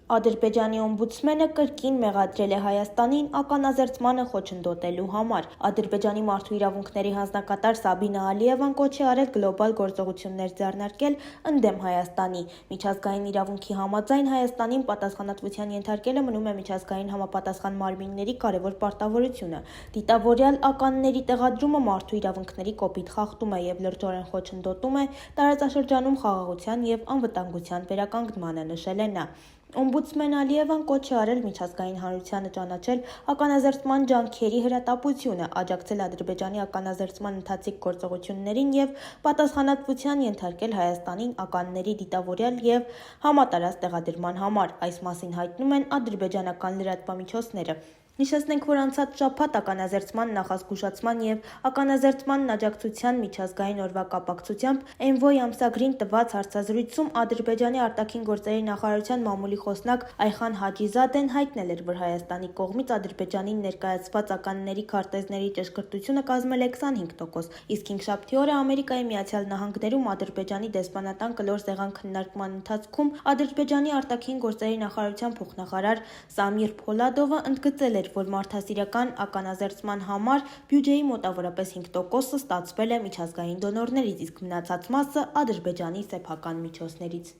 Ադրբեջանի օմբուդսմենը կրկին մեղադրել է Հայաստանին ականազերծմանը խոչընդոտելու համար։ Ադրբեջանի մարդու իրավունքների հանձնակատար Սաբինա Ալիևան կոչ է արել գլոբալ գործողություններ ձեռնարկել ընդդեմ Հայաստանի։ Միջազգային իրավունքի համաձայն Հայաստանին պատասխանատվության ենթարկելը մնում է միջազգային համապատասխան մարմինների կարևոր պարտավորությունը։ Դիտավորյալ ականների տեղադրումը մարդու իրավունքների կոպիտ խախտում է և լրջորեն խոչընդոտում է տարածաշրջանում խաղաղության և անվտանգության վերականգնմանը, նշել է նա։ Օմբուդսմեն Ալիևան կոչ է արել միջազգային հանրությանը ճանաչել ականազերծման ջանքերի հրատապությունը, աջակցել Ադրբեջանի ականազերծման ընթացիկ գործողություններին և պատասխանատվության ենթարկել Հայաստանին ականների դիտավորյալ և համատարած տեղադրման համար։ Այս մասին հայտնում են ադրբեջանական լրատվամիջոցները։ Նշեցնենք, որ անցած շաբաթ ականազերծման նախազգուշացման և ականազերծման աջակցության միջազգային օրվա կապակցությամբ Էնվոյ ամսագրին տված հարցազրույցում Ադրբեջանի արտաքին գործերի նախարարության մամուլի խոսնակ Այխան Հաջիզադեն հայտնել էր, որ Հայաստանի կողմից Ադրբեջանին ներկայացված ականների քարտեզների ճշգրտությունը կազմել է 25%, իսկ հինգշաբթի օրը Ամերիկայի Միացյալ Նահանգներում Ադրբեջանի դեսպանատան կլոր սեղան քննարկման ընթացքում Ադրբեջանի արտաքին գործերի նախարարության փոխնախարար Սամիր Փոլադովը ընդգծել էր, որ մարդասիրական ականազերծման համար բյուջեի մոտավորապես 5%-ը ստացվել է միջազգային դոնորներից, իսկ մնացած մասը Ադրբեջանի սեփական միջոցներից։